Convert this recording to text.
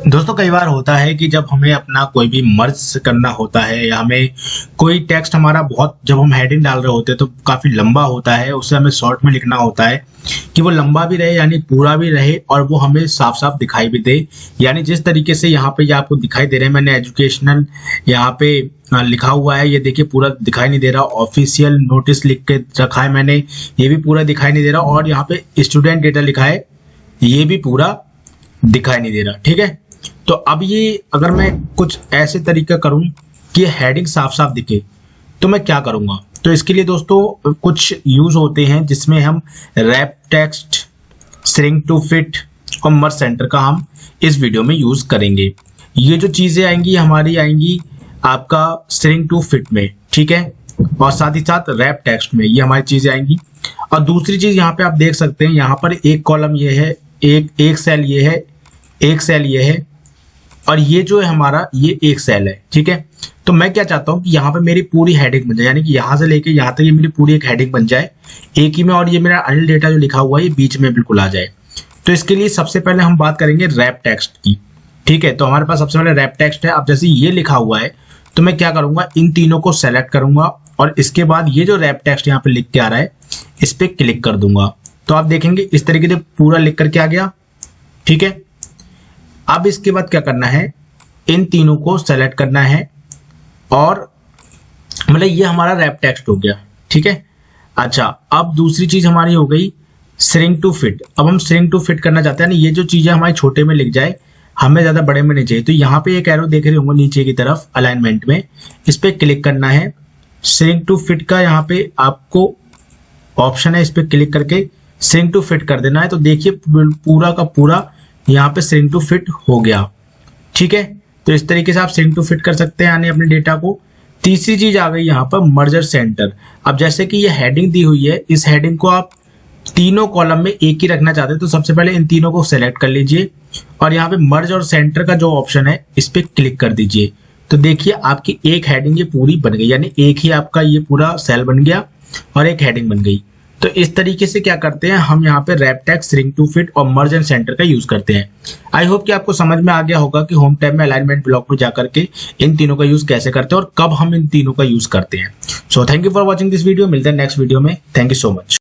दोस्तों कई बार होता है कि जब हमें अपना कोई भी मर्ज करना होता है या हमें कोई टेक्स्ट हमारा बहुत जब हम हेडिंग डाल रहे होते हैं तो काफी लंबा होता है, उसे हमें शॉर्ट में लिखना होता है कि वो लंबा भी रहे यानी पूरा भी रहे और वो हमें साफ साफ दिखाई भी दे। यानी जिस तरीके से यहाँ पे ये आपको दिखाई दे रहे हैं, मैंने एजुकेशनल यहाँ पे लिखा हुआ है, ये देखिए पूरा दिखाई नहीं दे रहा। ऑफिशियल नोटिस लिख के रखा है मैंने, ये भी पूरा दिखाई नहीं दे रहा। और यहाँ पे स्टूडेंट डेटा लिखा है, ये भी पूरा दिखाई नहीं दे रहा। ठीक है, तो अब ये अगर मैं कुछ ऐसे तरीका करूं कि हेडिंग साफ साफ दिखे तो मैं क्या करूंगा। तो इसके लिए दोस्तों कुछ यूज होते हैं जिसमें हम wrap text, shrink to fit और मर्ज सेंटर का हम इस वीडियो में यूज करेंगे। ये जो चीजें आएंगी हमारी आएंगी आपका श्रिंक टू फिट में, ठीक है, और साथ ही साथ रैप टेक्स्ट में ये हमारी चीजें आएंगी। और दूसरी चीज यहाँ पे आप देख सकते हैं, यहाँ पर एक कॉलम ये है, एक सेल ये है, एक सेल ये है और ये जो है हमारा ये एक सेल है। ठीक है, तो मैं क्या चाहता हूं कि यहाँ पे मेरी पूरी हेडिंग बन जाए, यानी कि यहाँ से लेके यहाँ तक ये मेरी पूरी एक हेडिंग बन जाए एक ही में, और ये मेरा अनिल डेटा जो लिखा हुआ है ये बीच में बिल्कुल आ जाए। तो इसके लिए सबसे पहले हम बात करेंगे रैप टेक्स्ट की। ठीक है, तो हमारे पास सबसे पहले रैप टेक्स्ट है। अब जैसे ये लिखा हुआ है तो मैं क्या करूंगा, इन तीनों को सेलेक्ट करूंगा और इसके बाद ये जो रैप टेक्स्ट यहाँ पे लिख के आ रहा है इस पे क्लिक कर दूंगा। तो आप देखेंगे इस तरीके से पूरा लिख करके आ गया। ठीक है, अब इसके बाद क्या करना है, इन तीनों को सेलेक्ट करना है और मतलब ये हमारा रैप टेक्स्ट हो गया। ठीक है, अच्छा अब दूसरी चीज हमारी हो गई श्रिंक टू फिट। अब हम श्रिंक टू फिट करना चाहते हैं, ये जो चीजें हमारी छोटे में लिख जाए, हमें ज्यादा बड़े में नहीं चाहिए। तो यहाँ पे एक एरो देख रहे होंगे नीचे की तरफ अलाइनमेंट में, इस पे क्लिक करना है। श्रिंक टू फिट का यहाँ पे आपको ऑप्शन है, इस पे क्लिक करके श्रिंक टू फिट कर देना है। तो देखिए पूरा का पूरा यहाँ पे श्रिंक टू फिट हो गया। ठीक है, तो इस तरीके से आप श्रिंक टू फिट कर सकते हैं यानी अपने डेटा को। तीसरी चीज आ गई यहाँ पर मर्जर सेंटर। अब जैसे कि ये हेडिंग दी हुई है, इस हेडिंग को आप तीनों कॉलम में एक ही रखना चाहते हैं तो सबसे पहले इन तीनों को सेलेक्ट कर लीजिए और यहाँ पे मर्ज और सेंटर का जो ऑप्शन है इस पे क्लिक कर दीजिए। तो देखिए आपकी एक हेडिंग ये पूरी बन गई, यानी एक ही आपका ये पूरा सेल बन गया और एक हेडिंग बन गई। तो इस तरीके से क्या करते हैं हम यहाँ पे wrap text, shrink to fit और मर्ज एंड सेंटर का यूज करते हैं। आई होप कि आपको समझ में आ गया होगा कि होम टैब में अलाइनमेंट ब्लॉक में जाकर के इन तीनों का यूज कैसे करते हैं और कब हम इन तीनों का यूज करते हैं। So thank you for watching this video. मिलते हैं नेक्स्ट वीडियो में। Thank you so much.